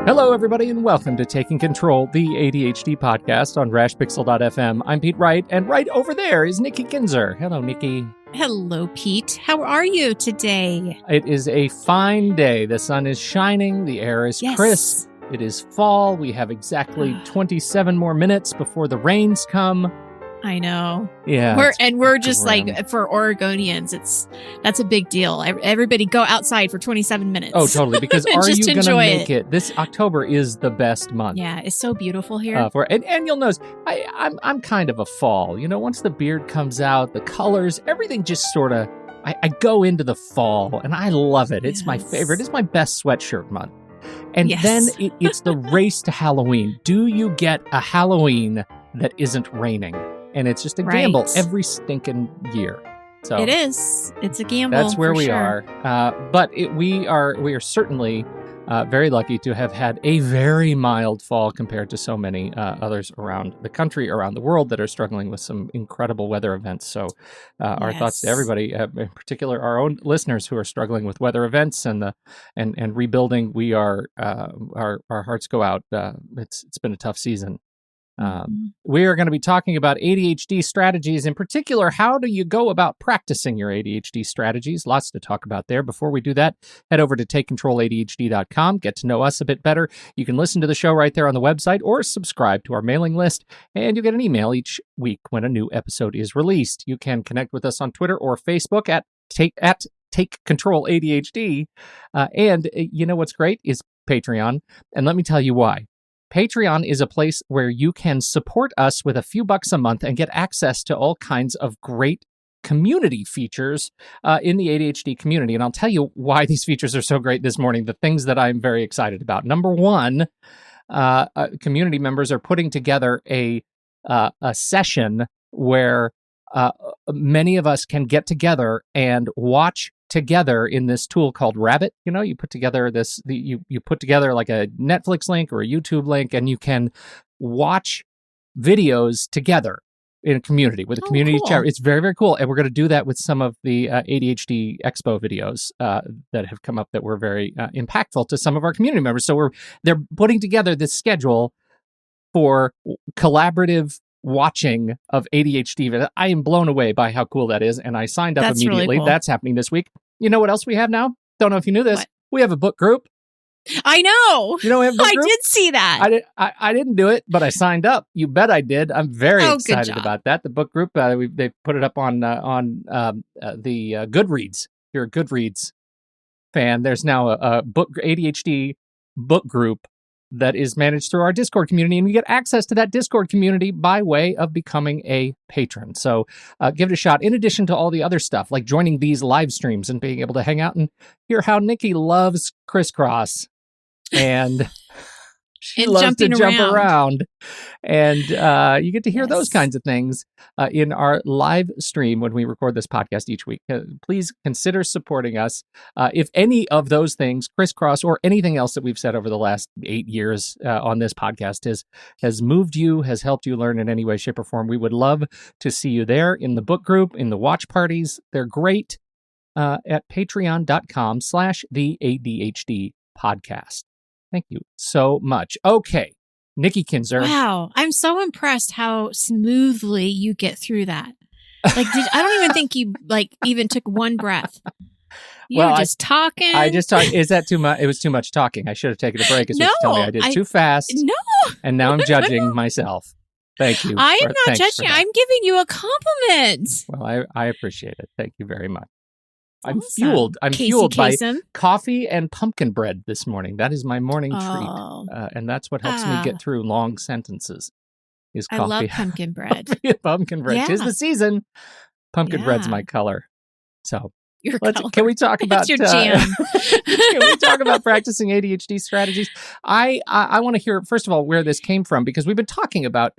Hello, everybody, and welcome to Taking Control, the ADHD podcast on rashpixel.fm. I'm Pete Wright, and right over there is Nikki Kinzer. Hello, Nikki. Hello, Pete. How are you today? It is a fine day. The sun is shining. The air is crisp. It is fall. We have exactly 27 more minutes before the rains come. I know. Yeah. We're just grim. Like, for Oregonians, that's a big deal. Everybody go outside for 27 minutes. Oh, totally. Because are you going to make it? This October is the best month. Yeah, it's so beautiful here. And you'll notice, I'm kind of a fall. You know, once the beard comes out, the colors, everything just sort of, I go into the fall, and I love it. It's my favorite. It's my best sweatshirt month. And then it's the race to Halloween. Do you get a Halloween that isn't raining? And it's just a gamble every stinking year. So it is. It's a gamble. That's where we are. But we are certainly very lucky to have had a very mild fall compared to so many others around the country, around the world that are struggling with some incredible weather events. So our thoughts to everybody, in particular our own listeners who are struggling with weather events and rebuilding. We are our hearts go out. It's been a tough season. We are going to be talking about ADHD strategies. In particular, how do you go about practicing your ADHD strategies? Lots to talk about there. Before we do that, head over to takecontroladhd.com. Get to know us a bit better. You can listen to the show right there on the website or subscribe to our mailing list, and you get an email each week when a new episode is released. You can connect with us on Twitter or Facebook at Take Control ADHD. And you know what's great is Patreon. And let me tell you why. Patreon is a place where you can support us with a few bucks a month and get access to all kinds of great community features in the ADHD community. And I'll tell you why these features are so great this morning, the things that I'm very excited about. Number one, community members are putting together a session where many of us can get together and watch together in this tool called Rabbit. You know, you put together you put together like a Netflix link or a YouTube link, and you can watch videos together in a community with a community chat. It's very, very cool. And we're going to do that with some of the ADHD Expo videos that have come up that were very impactful to some of our community members. So they're putting together this schedule for collaborative watching of ADHD. I am blown away by how cool that is, and I signed up immediately. Really cool. That's happening this week. You know what else we have now? Don't know if you knew this. What? We have a book group. I know. You know, we have a book group? I did see that. I didn't do it, but I signed up. You bet I did. I'm very excited about that. The book group. They put it up on the Goodreads. If you're a Goodreads fan, there's now a book ADHD book group that is managed through our Discord community, and you get access to that Discord community by way of becoming a patron. So give it a shot, in addition to all the other stuff, like joining these live streams and being able to hang out and hear how Nikki loves crisscross, and she loves to jump around. And you get to hear those kinds of things in our live stream when we record this podcast each week. Please consider supporting us. If any of those things, crisscross or anything else that we've said over the last 8 years on this podcast has moved you, has helped you learn in any way, shape, or form, we would love to see you there in the book group, in the watch parties. They're great at patreon.com/the ADHD podcast. Thank you so much. Okay, Nikki Kinzer. Wow, I'm so impressed how smoothly you get through that. Like, I don't even think you even took one breath. You were just talking. I just talked. Is that too much? It was too much talking. I should have taken a break. Is what you tell me I did too fast. No. And now I'm judging myself. Thank you. I am not judging. I'm giving you a compliment. Well, I appreciate it. Thank you very much. I'm awesome. fueled by coffee and pumpkin bread this morning. That is my morning treat. And that's what helps me get through long sentences is coffee. I love pumpkin bread. Pumpkin bread. 'Tis the season. Pumpkin bread's my color. So can we talk about your jam. Can we talk about practicing ADHD strategies? I want to hear, first of all, where this came from, because we've been talking about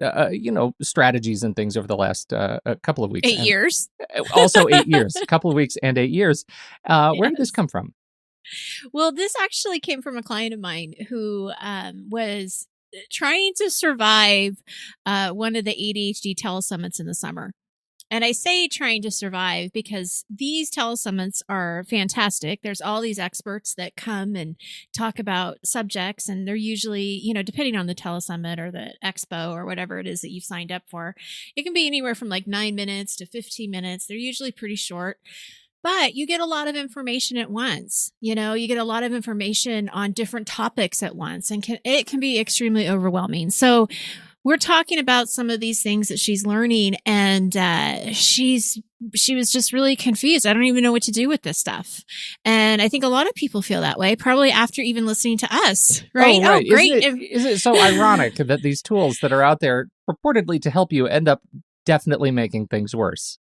strategies and things over the last couple of weeks. 8 years. Also 8 years. A couple of weeks and 8 years. Where did this come from? Well, this actually came from a client of mine who was trying to survive one of the ADHD telesummits in the summer. And I say trying to survive because these telesummits are fantastic. There's all these experts that come and talk about subjects, and they're usually, depending on the telesummit or the expo or whatever it is that you've signed up for, it can be anywhere from like 9 minutes to 15 minutes. They're usually pretty short. But you get a lot of information at once. You get a lot of information on different topics at once, and it can be extremely overwhelming. So we're talking about some of these things that she's learning, and she was just really confused. I don't even know what to do with this stuff. And I think a lot of people feel that way, probably after even listening to us, right? Oh, great. Is it so ironic that these tools that are out there purportedly to help you end up definitely making things worse?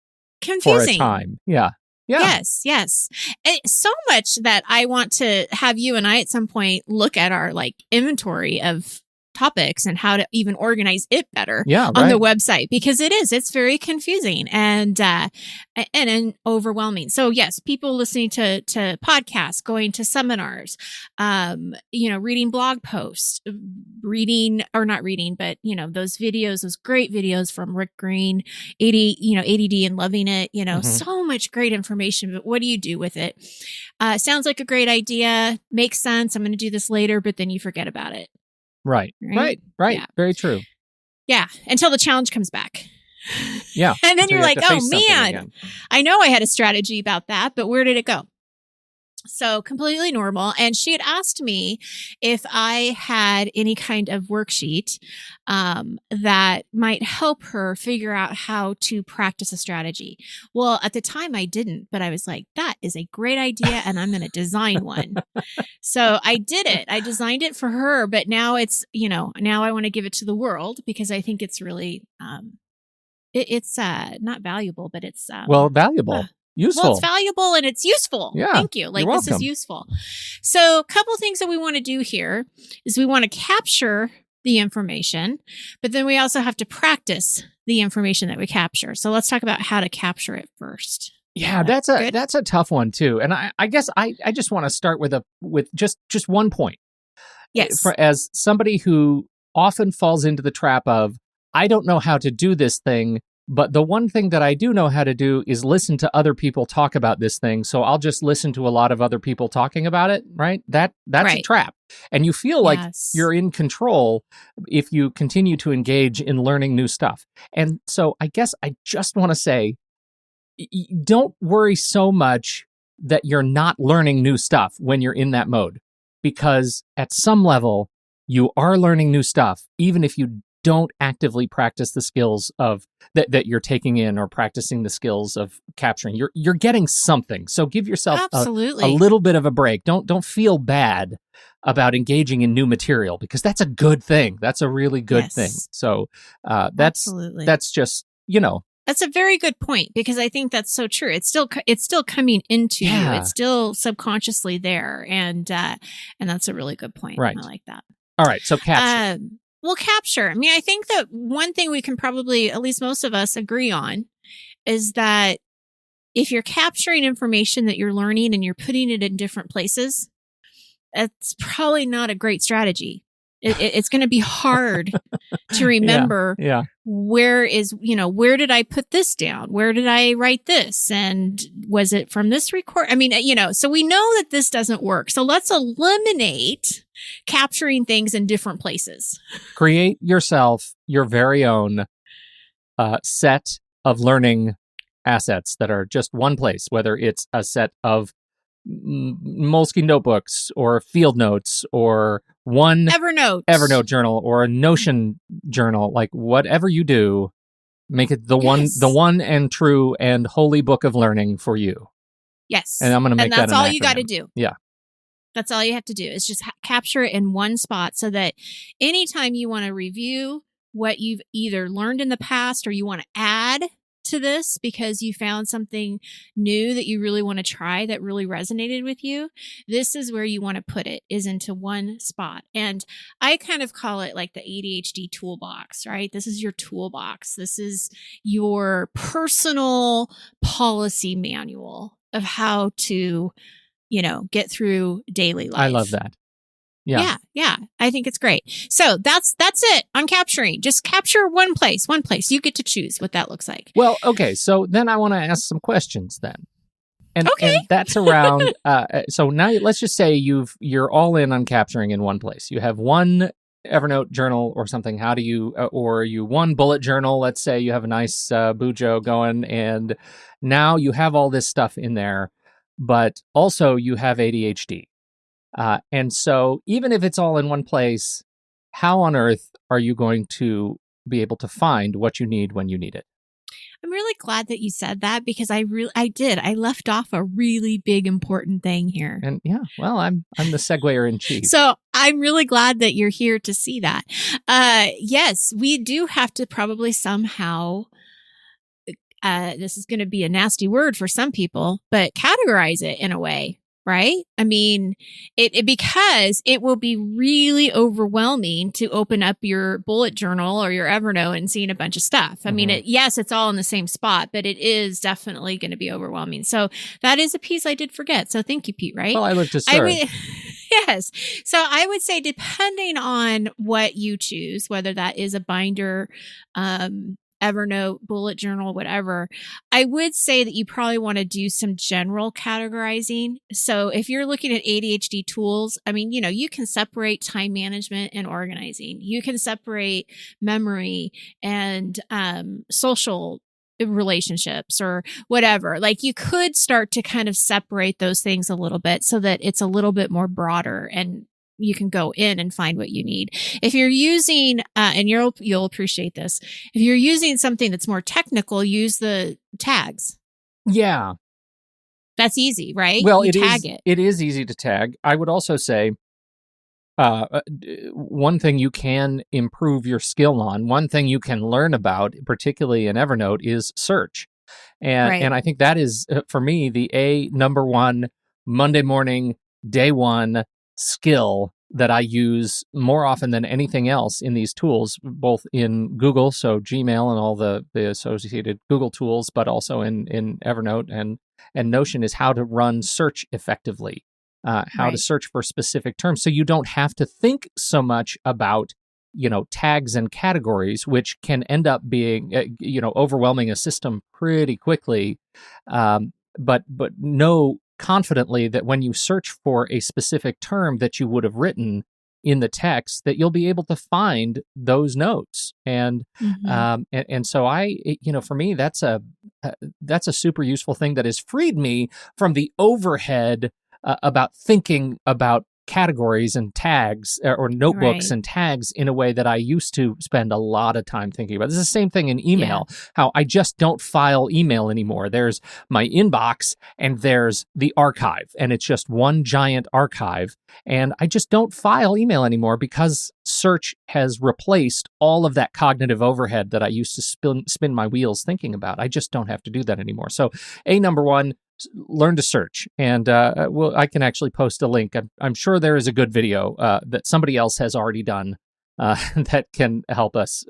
Confusing. For a time. Yeah. Yeah. Yes. And so much that I want to have you and I at some point look at our inventory of topics and how to even organize it better on the website, because it's very confusing and overwhelming. So yes, people listening to podcasts, going to seminars, reading blog posts, those videos, those great videos from Rick Green, ADD and Loving It, so much great information, but what do you do with it? Sounds like a great idea, makes sense. I'm going to do this later, but then you forget about it. Right. Yeah. Very true. Yeah. Until the challenge comes back. Yeah. And then you're like, oh man, I know I had a strategy about that, but where did it go? So completely normal. And she had asked me if I had any kind of worksheet that might help her figure out how to practice a strategy. Well, at the time I didn't, but I was like, that is a great idea, and I'm going to design one. So I did it. I designed it for her, but now it's, now I want to give it to the world because I think it's really, it's not valuable, but it's valuable. Useful. Well, it's valuable and it's useful. Yeah. Thank you. This is useful. So a couple things that we want to do here is we want to capture the information, but then we also have to practice the information that we capture. So let's talk about how to capture it first. Yeah, that's a tough one too. And I guess I just want to start with just one point. Yes. As somebody who often falls into the trap of, I don't know how to do this thing, but the one thing that I do know how to do is listen to other people talk about this thing. So I'll just listen to a lot of other people talking about it, right? That's a trap. And you feel like you're in control if you continue to engage in learning new stuff. And so I guess I just want to say, don't worry so much that you're not learning new stuff when you're in that mode, because at some level you are learning new stuff, even if you don't actively practice the skills of that you're taking in, or practicing the skills of capturing. You're getting something. So give yourself a little bit of a break. Don't feel bad about engaging in new material, because that's a good thing. That's a really good thing. So that's just, That's a very good point, because I think that's so true. It's still coming into you. It's still subconsciously there, and that's a really good point. Right. I like that. All right. So capture. Well, capture. I mean, I think that one thing we can probably, at least most of us, agree on is that if you're capturing information that you're learning and you're putting it in different places, that's probably not a great strategy. It's going to be hard to remember where did I put this down? Where did I write this? And was it from this record? I mean, so we know that this doesn't work. So let's eliminate capturing things in different places. Create yourself your very own set of learning assets that are just one place, whether it's a set of Moleskine notebooks or field notes or one Evernote journal or a Notion journal, like whatever you do, make it the one and true and holy book of learning for you. Yes. And I'm going to make that an acronym. And that's all you got to do. Yeah. That's all you have to do is just capture it in one spot, so that anytime you want to review what you've either learned in the past or you want to add to this because you found something new that you really want to try that really resonated with you, this is where you want to put it, is into one spot. And I kind of call it like the ADHD toolbox, right? This is your toolbox. This is your personal policy manual of how to, get through daily life. I love that. Yeah. Yeah. I think it's great. So that's it on capturing. Just capture one place. You get to choose what that looks like. Well, okay. So then I want to ask some questions then. And Okay. that's around. So now let's just say you're all in on capturing in one place. You have one Evernote journal or something. How do you or you one bullet journal? Let's say you have a nice Bujo going, and now you have all this stuff in there, but also you have ADHD. And so even if it's all in one place, how on earth are you going to be able to find what you need when you need it? I'm really glad that you said that because I left off a really big important thing here. And yeah, well, I'm the seguer in chief. So I'm really glad that you're here to see that. Yes, we do have to probably somehow, this is going to be a nasty word for some people, but categorize it in a way. Right? I mean, because it will be really overwhelming to open up your bullet journal or your Evernote and seeing a bunch of stuff. I mean, yes, it's all in the same spot, but it is definitely going to be overwhelming. So that is a piece I did forget. So thank you, Pete, right? Well, I looked to serve. Yes. So I would say depending on what you choose, whether that is a binder, Evernote, bullet journal, whatever, I would say that you probably want to do some general categorizing. So if you're looking at ADHD tools, I mean, you can separate time management and organizing. You can separate memory and social relationships or whatever. Like you could start to kind of separate those things a little bit so that it's a little bit more broader and you can go in and find what you need. If you're using, and you'll appreciate this, if you're using something that's more technical, use the tags. Yeah. That's easy, right? Well, you tag it. It is easy to tag. I would also say one thing you can improve your skill on, one thing you can learn about, particularly in Evernote, is search. And I think that is, for me, the number one Monday morning, day one skill that I use more often than anything else in these tools, both in Google, so Gmail and all the associated Google tools, but also in Evernote and Notion, is how to run search effectively, how to search for specific terms. So you don't have to think so much about tags and categories, which can end up being overwhelming a system pretty quickly. But know confidently that when you search for a specific term that you would have written in the text, that you'll be able to find those notes. And and so for me, that's a super useful thing that has freed me from the overhead about thinking about categories and tags or notebooks and tags in a way that I used to spend a lot of time thinking about. This is the same thing in email, how I just don't file email anymore. There's my inbox and there's the archive, and it's just one giant archive. And I just don't file email anymore because search has replaced all of that cognitive overhead that I used to spin my wheels thinking about. I just don't have to do that anymore. So number one, learn to search. And I can actually post a link. I'm sure there is a good video that somebody else has already done that can help us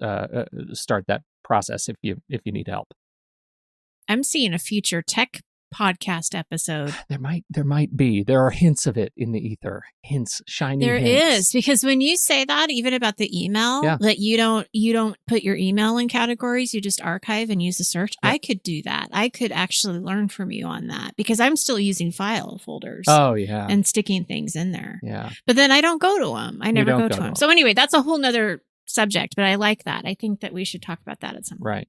start that process if you need help. I'm seeing a future tech podcast episode. There might be. There are hints of it in the ether. Hints, shiny hints. There is, because when you say that, even about the email, that you don't put your email in categories, you just archive and use the search. I could do that. I could actually learn from you on that because I'm still using file folders. Oh yeah, and sticking things in there. Yeah, but then I don't go to them. I never go to them. So anyway, that's a whole nother subject. But I like that. I think that we should talk about that at some point.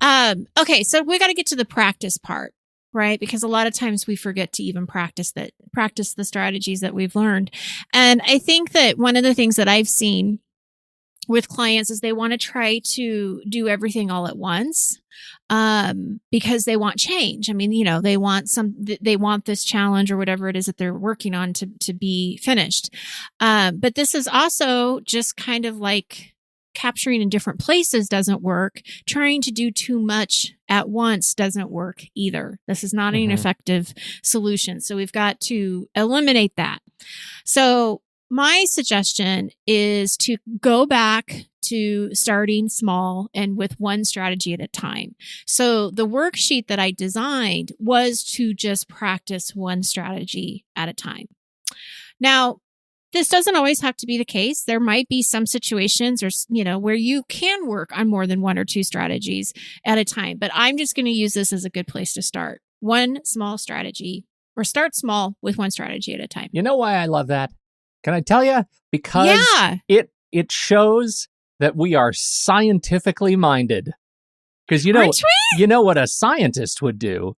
Right. Okay, so we got to get to the practice part. Right? Because a lot of times we forget to even practice the strategies that we've learned. And I think that one of the things that I've seen with clients is they want to try to do everything all at once, because they want change. I mean, they want this challenge or whatever it is that they're working on to be finished. But this is also just kind of like capturing in different places doesn't work. Trying to do too much at once doesn't work either. This is not an effective solution. So we've got to eliminate that. So my suggestion is to go back to starting small and with one strategy at a time. So the worksheet that I designed was to just practice one strategy at a time. Now, this doesn't always have to be the case. There might be some situations or, where you can work on more than one or two strategies at a time. But I'm just going to use this as a good place to start. One small strategy, or start small with one strategy at a time. You know why I love that? Can I tell you? Because it shows that we are scientifically minded. Because you know what a scientist would do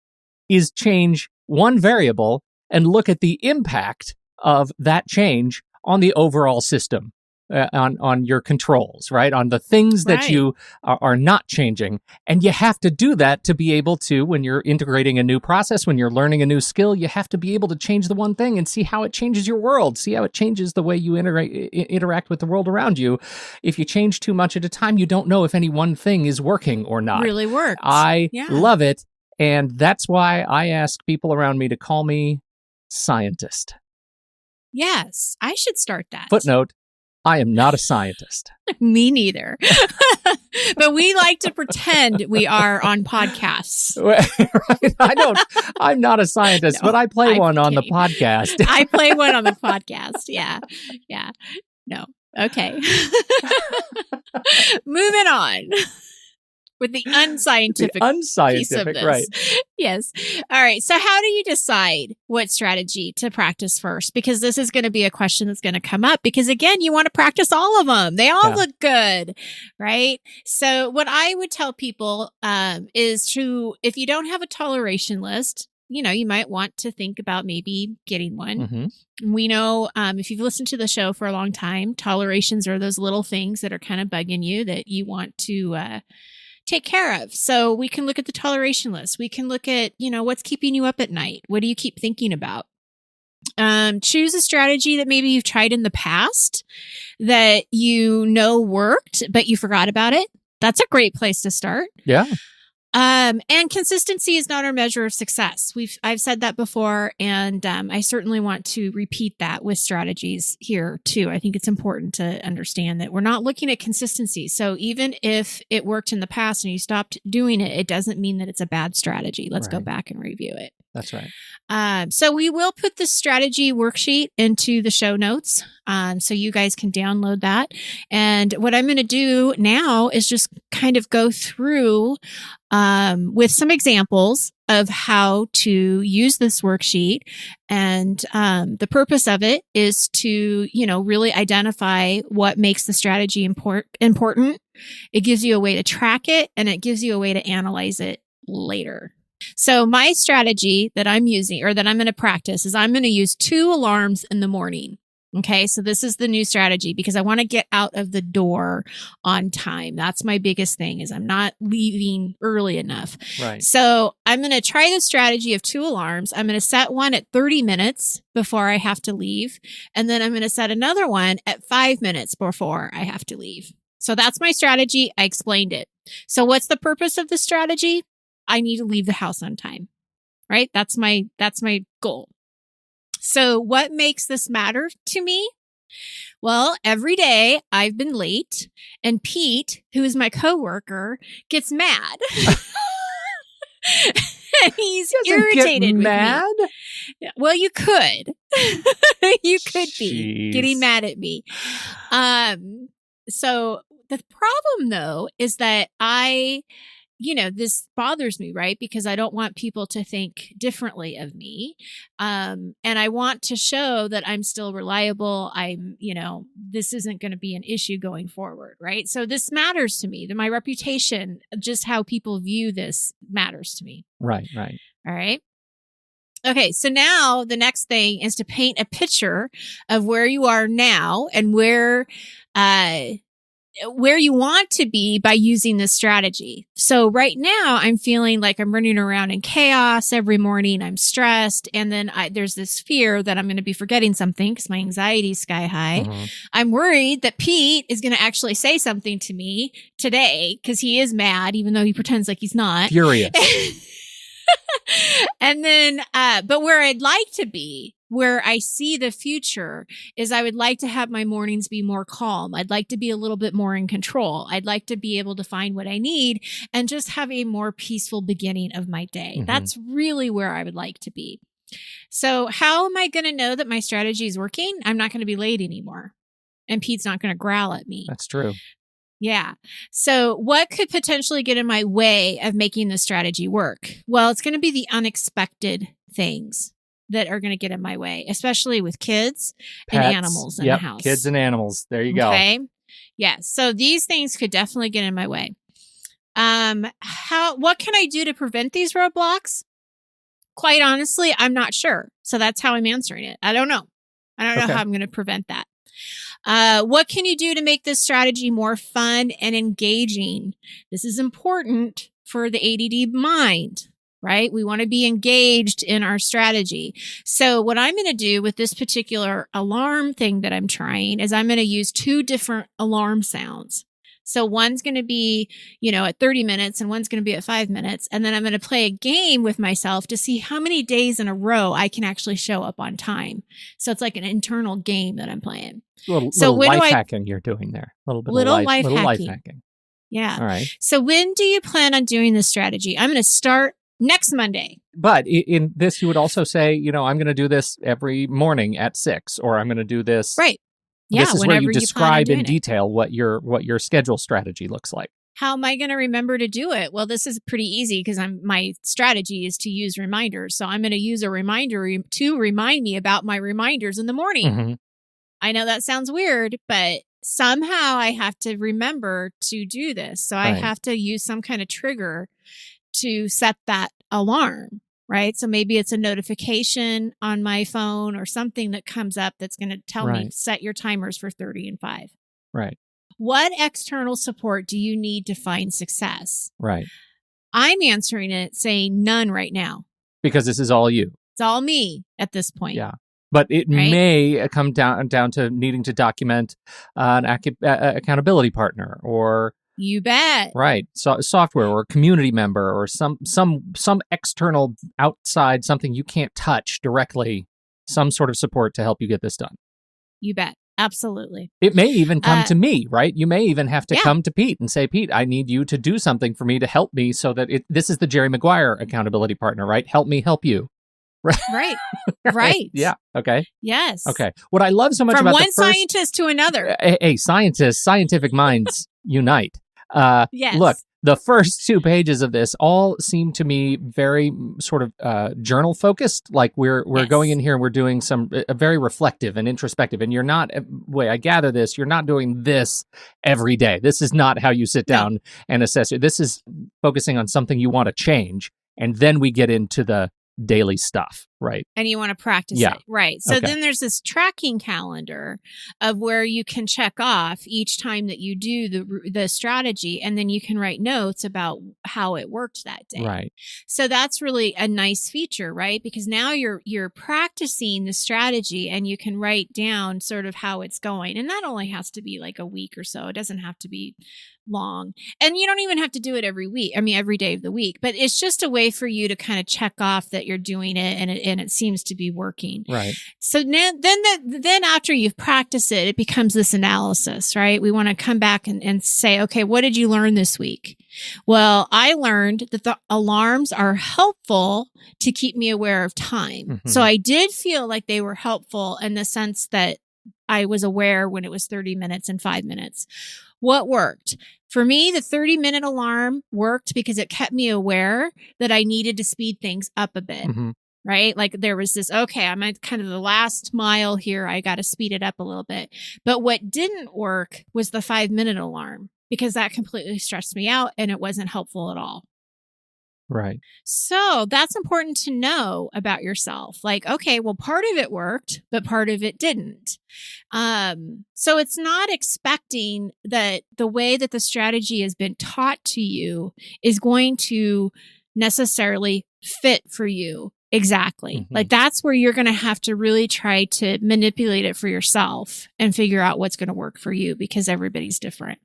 is change one variable and look at the impact of that change on the overall system, on your controls, right? On the things that you are not changing. And you have to do that to be able to, when you're integrating a new process, when you're learning a new skill, you have to be able to change the one thing and see how it changes your world, see how it changes the way you interact with the world around you. If you change too much at a time, you don't know if any one thing is working or not. Really works. I love it. And that's why I ask people around me to call me scientist. Yes, I should start that. Footnote, I am not a scientist. Me neither. But we like to pretend we are on podcasts. Right? I'm not a scientist, but I play one on the podcast. I play one on the podcast. Yeah. No. Okay. Moving on. With the unscientific piece of this. Right. Yes. All right. So how do you decide what strategy to practice first? Because this is going to be a question that's going to come up because again, you want to practice all of them. They all look good, right? So what I would tell people is if you don't have a toleration list, you might want to think about maybe getting one. Mm-hmm. We know if you've listened to the show for a long time, tolerations are those little things that are kind of bugging you that you want to take care of. So we can look at the toleration list. We can look at, what's keeping you up at night. What do you keep thinking about? Choose a strategy that maybe you've tried in the past that worked, but you forgot about it. That's a great place to start. Yeah. And consistency is not our measure of success. I've said that before, and I certainly want to repeat that with strategies here too. I think it's important to understand that we're not looking at consistency. So even if it worked in the past and you stopped doing it, it doesn't mean that it's a bad strategy. Let's go back and review it. That's right. So we will put the strategy worksheet into the show notes. So you guys can download that. And what I'm going to do now is just kind of go through with some examples of how to use this worksheet. And the purpose of it is to, really identify what makes the strategy important. It gives you a way to track it, and it gives you a way to analyze it later. So my strategy that I'm using or that I'm going to practice is I'm going to use 2 alarms in the morning. Okay. So this is the new strategy because I want to get out of the door on time. That's my biggest thing is I'm not leaving early enough. Right. So I'm going to try the strategy of 2 alarms. I'm going to set one at 30 minutes before I have to leave. And then I'm going to set another one at 5 minutes before I have to leave. So that's my strategy. I explained it. So what's the purpose of the strategy? I need to leave the house on time, right? That's my goal. So what makes this matter to me? Well, every day I've been late and Pete, who is my coworker, gets mad. And he's irritated with me. Well, you could. You could be getting mad at me. So the problem though is that this bothers me, right? Because I don't want people to think differently of me. And I want to show that I'm still reliable. This isn't going to be an issue going forward, right? So this matters to me. My reputation, just how people view this matters to me. Right. All right. Okay. So now the next thing is to paint a picture of where you are now and where you want to be by using this strategy. So right now I'm feeling like I'm running around in chaos every morning. I'm stressed. And then there's this fear that I'm going to be forgetting something because my anxiety is sky high. Mm-hmm. I'm worried that Pete is going to actually say something to me today because he is mad, even though he pretends like he's not. Furious. And then, but where I'd like to be, where I see the future is I would like to have my mornings be more calm. I'd like to be a little bit more in control. I'd like to be able to find what I need and just have a more peaceful beginning of my day. Mm-hmm. That's really where I would like to be. So how am I going to know that my strategy is working? I'm not going to be late anymore. And Pete's not going to growl at me. That's true. Yeah. So what could potentially get in my way of making the strategy work? Well, it's going to be the unexpected things that are going to get in my way, especially with kids and Pets. animals in the house. Kids and animals. There you go. Okay. Yeah. So these things could definitely get in my way. What can I do to prevent these roadblocks? Quite honestly, I'm not sure. So that's how I'm answering it. I don't know. I don't know how I'm going to prevent that. What can you do to make this strategy more fun and engaging? This is important for the ADD mind, right? We want to be engaged in our strategy. So what I'm going to do with this particular alarm thing that I'm trying is I'm going to use 2 different alarm sounds. So one's going to be, at 30 minutes and one's going to be at 5 minutes. And then I'm going to play a game with myself to see how many days in a row I can actually show up on time. So it's like an internal game that I'm playing. Little life hacking you're doing there. Little life hacking. Yeah. All right. So when do you plan on doing this strategy? I'm going to start next Monday. But in this, you would also say, I'm going to do this every morning at 6, or I'm going to do this. Right. Yeah, this is where you describe in detail what your schedule strategy looks like. How am I going to remember to do it? Well, this is pretty easy because my strategy is to use reminders. So I'm going to use a reminder to remind me about my reminders in the morning. Mm-hmm. I know that sounds weird, but somehow I have to remember to do this. So I have to use some kind of trigger to set that alarm. Right. So maybe it's a notification on my phone or something that comes up that's going to tell me set your timers for 30 and 5. Right. What external support do you need to find success? Right. I'm answering it saying none right now. Because this is all you. It's all me at this point. Yeah. But it may come down to needing to document an accountability partner or... You bet. Right. So software or a community member or some external outside, something you can't touch directly, some sort of support to help you get this done. You bet. Absolutely. It may even come to me, right? You may even have to come to Pete and say, Pete, I need you to do something for me to help me so that this is the Jerry Maguire accountability partner, right? Help me help you. Right. Right. Yeah. Okay. Yes. Okay. What I love so much From about one scientist to another. Scientific minds unite. Yes. Look, the first 2 pages of this all seem to me very sort of journal focused. Like we're going in here and we're doing some very reflective and introspective. And you're not, I gather this, you're not doing this every day. This is not how you sit down and assess it. This is focusing on something you want to change. And then we get into the daily stuff, right? And you want to practice it. Right. So then there's this tracking calendar of where you can check off each time that you do the strategy, and then you can write notes about how it worked that day. Right. So that's really a nice feature, right? Because now you're practicing the strategy and you can write down sort of how it's going. And that only has to be like a week or so. It doesn't have to be long. And you don't even have to do it every week. I mean, every day of the week, but it's just a way for you to kind of check off that you're doing it and it seems to be working. Right. So then after you've practiced it, it becomes this analysis, right? We want to come back and say, okay, what did you learn this week? Well, I learned that the alarms are helpful to keep me aware of time. Mm-hmm. So I did feel like they were helpful in the sense that I was aware when it was 30 minutes and 5 minutes. What worked? For me, the 30-minute alarm worked because it kept me aware that I needed to speed things up a bit, right? Like there was this, okay, I'm at kind of the last mile here. I got to speed it up a little bit. But what didn't work was the 5-minute alarm because that completely stressed me out and it wasn't helpful at all. Right. So that's important to know about yourself. Like, okay, well, part of it worked, but part of it didn't. So it's not expecting that the way that the strategy has been taught to you is going to necessarily fit for you exactly. Mm-hmm. Like that's where you're going to have to really try to manipulate it for yourself and figure out what's going to work for you because everybody's different.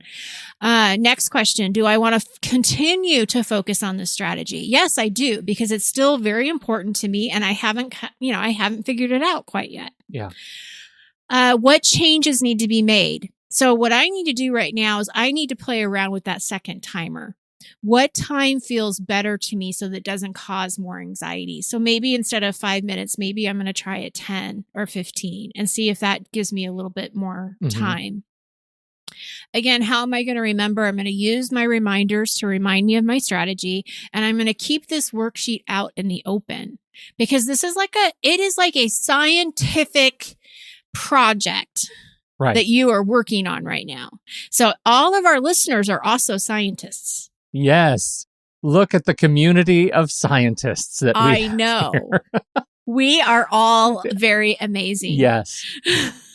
Next question. Do I want to continue to focus on this strategy? Yes, I do, because it's still very important to me and I haven't figured it out quite yet. Yeah. What changes need to be made? So what I need to do right now is I need to play around with that second timer. what time feels better to me so that doesn't cause more anxiety. So maybe instead of 5 minutes, maybe I'm going to try at 10 or 15 and see if that gives me a little bit more time. Again, how am I going to remember? I'm going to use my reminders to remind me of my strategy, and I'm going to keep this worksheet out in the open, because this is it is like a scientific project that you are working on right now. So all of our listeners are also scientists. Yes. Look at the community of scientists that I know. We are all very amazing. Yes.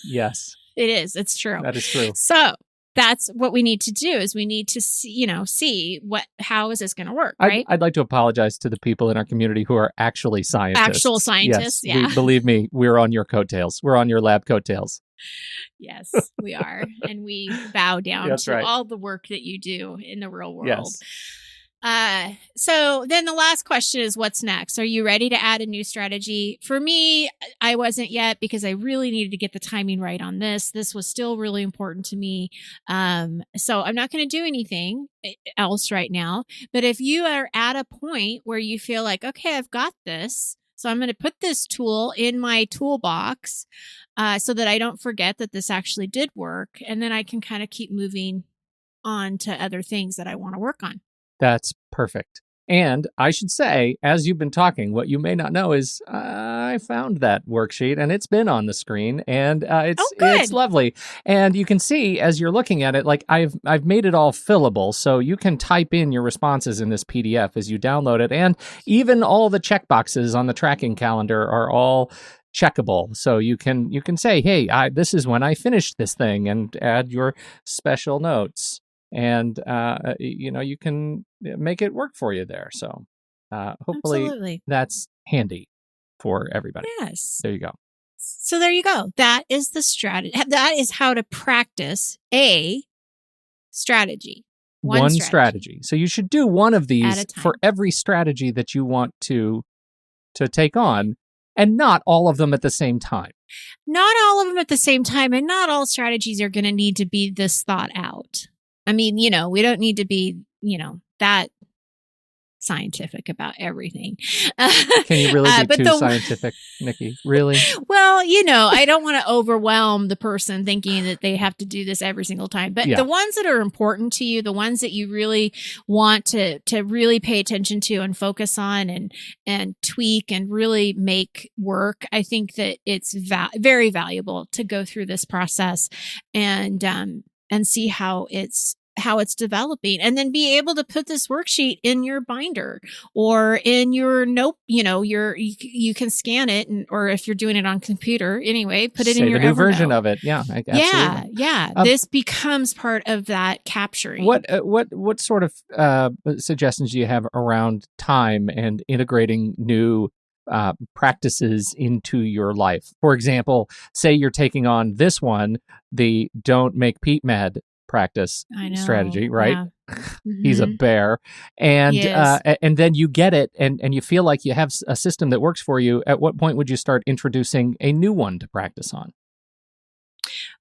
Yes. It is. It's true. That is true. So that's what we need to do, is we need to see how is this going to work, right? I'd like to apologize to the people in our community who are actually scientists. Actual scientists, yes, believe me, we're on your coattails. We're on your lab coattails. Yes, we are. And we bow down to all the work that you do in the real world. Yes. So then the last question is, what's next? Are you ready to add a new strategy? For me, I wasn't yet, because I really needed to get the timing right on this. This was still really important to me. So I'm not going to do anything else right now. But if you are at a point where you feel like, okay, I've got this, so I'm going to put this tool in my toolbox, so that I don't forget that this actually did work. And then I can kind of keep moving on to other things that I want to work on. That's perfect. And I should say, as you've been talking, what you may not know is I found that worksheet, and it's been on the screen, and it's lovely. And you can see as you're looking at it, like I've made it all fillable, so you can type in your responses in this PDF as you download it, and even all the checkboxes on the tracking calendar are all checkable. So you can say, hey, this is when I finished this thing, and add your special notes. And, you can make it work for you there. So hopefully that's handy for everybody. Yes. There you go. So there you go. That is the strategy. That is how to practice a strategy. One strategy. So you should do one of these for every strategy that you want to take on, and not all of them at the same time. Not all of them at the same time, and not all strategies are going to need to be this thought out. I mean, we don't need to be, that scientific about everything. Can you really be too scientific, Nikki? Really? Well, I don't want to overwhelm the person thinking that they have to do this every single time. But the ones that are important to you, the ones that you really want to really pay attention to and focus on and tweak and really make work, I think that it's very valuable to go through this process and see how it's developing, and then be able to put this worksheet in your binder or in your note. You can scan it, or if you're doing it on computer, anyway, put it in your new version of it. Yeah, absolutely. Yeah. This becomes part of that capturing. What sort of suggestions do you have around time and integrating new practices into your life? For example, say you're taking on this one, the don't make Pete mad practice strategy, right? Yeah. Mm-hmm. He's a bear. And and then you get it and you feel like you have a system that works for you. At what point would you start introducing a new one to practice on?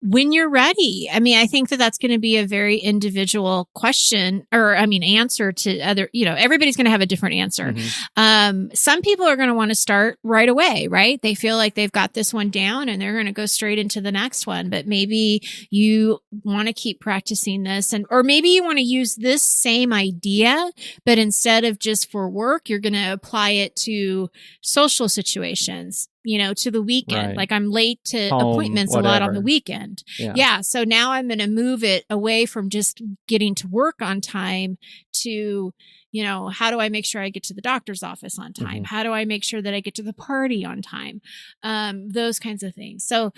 When you're ready. I mean, I think that that's going to be a very individual question, or answer to other, everybody's going to have a different answer. Mm-hmm. Some people are going to want to start right away, right? They feel like they've got this one down and they're going to go straight into the next one. But maybe you want to keep practicing this, or maybe you want to use this same idea, but instead of just for work, you're going to apply it to social situations. To the weekend. Right. Like I'm late to appointments a lot on the weekend. Yeah. So now I'm going to move it away from just getting to work on time to, how do I make sure I get to the doctor's office on time? Mm-hmm. How do I make sure that I get to the party on time? Those kinds of things. So,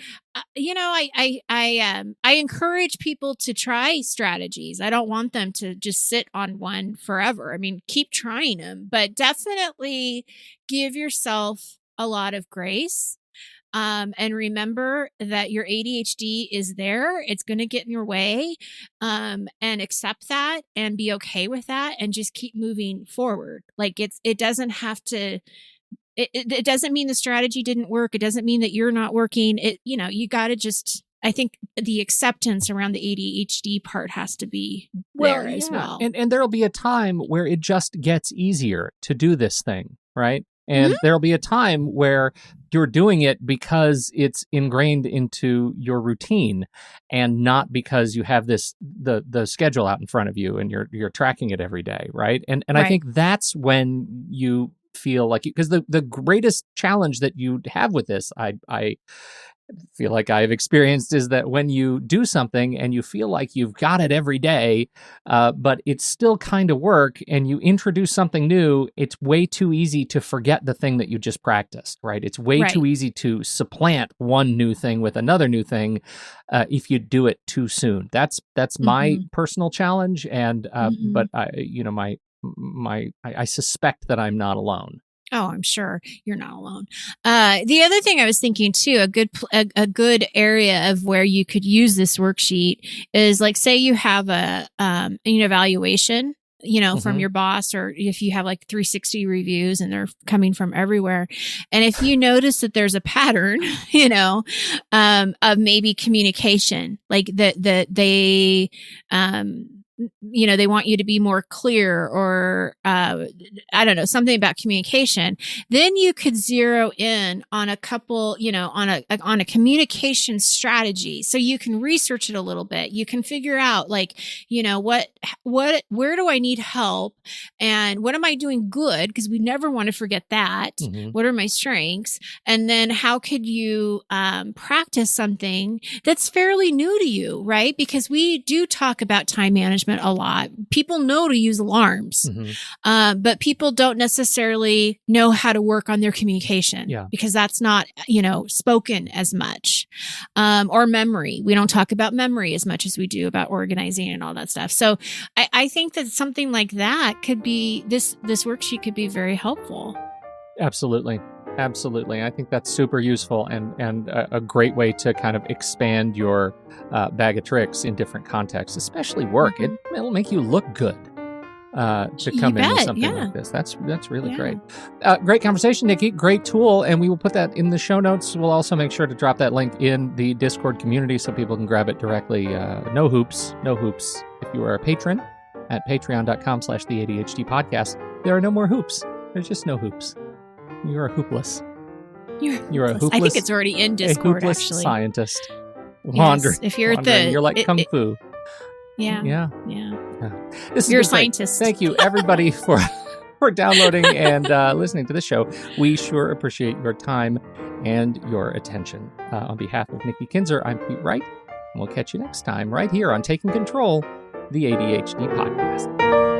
I encourage people to try strategies. I don't want them to just sit on one forever. I mean, keep trying them, but definitely give yourself a lot of grace. And remember that your ADHD is there. It's going to get in your way, and accept that and be okay with that and just keep moving forward. Like it doesn't have to, it doesn't mean the strategy didn't work. It doesn't mean that you're not working. You got to just I think the acceptance around the ADHD part has to be there as well. And there'll be a time where it just gets easier to do this thing, right? And there'll be a time where you're doing it because it's ingrained into your routine and not because you have the schedule out in front of you and you're tracking it every day, right? And I think that's when you feel like, because the greatest challenge that you have with this, I feel like I've experienced, is that when you do something and you feel like you've got it every day, but it's still kind of work, and you introduce something new, it's way too easy to forget the thing that you just practiced, right? It's way too easy to supplant one new thing with another new thing if you do it too soon. That's my personal challenge, and but I suspect that I'm not alone. Oh, I'm sure you're not alone. The other thing I was thinking too, a good area of where you could use this worksheet is, like, say you have an evaluation, from your boss, or if you have like 360 reviews and they're coming from everywhere. And if you notice that there's a pattern, of maybe communication, like that they, they want you to be more clear, or I don't know, something about communication, then you could zero in on a couple, on a communication strategy. So you can research it a little bit. You can figure out, like, where do I need help, and what am I doing good? Because we never want to forget that. What are my strengths? And then how could you practice something that's fairly new to you, right? Because we do talk about time management a lot. People know to use alarms, but people don't necessarily know how to work on their communication because that's not, spoken as much. Or memory. We don't talk about memory as much as we do about organizing and all that stuff. So I think that something like that could be, this worksheet could be very helpful. Absolutely. I think that's super useful and a great way to kind of expand your bag of tricks in different contexts, especially work. It'll make you look good to come in with something like this. That's really great. Great conversation, Nikki. Great tool, and we will put that in the show notes. We'll also make sure to drop that link in the Discord community so people can grab it directly. No hoops. If you are a patron at patreon.com/the ADHD podcast, there are no more hoops. There's just no hoops. You are hoopless. You're a hoopless. I think it's already in Discord, actually. Scientist. Wandering. Yes, if you're you're like Kung Fu. Yeah. You're a scientist. Thank you, everybody, for downloading and listening to this show. We sure appreciate your time and your attention. On behalf of Nikki Kinzer, I'm Pete Wright, and we'll catch you next time right here on Taking Control, the ADHD podcast.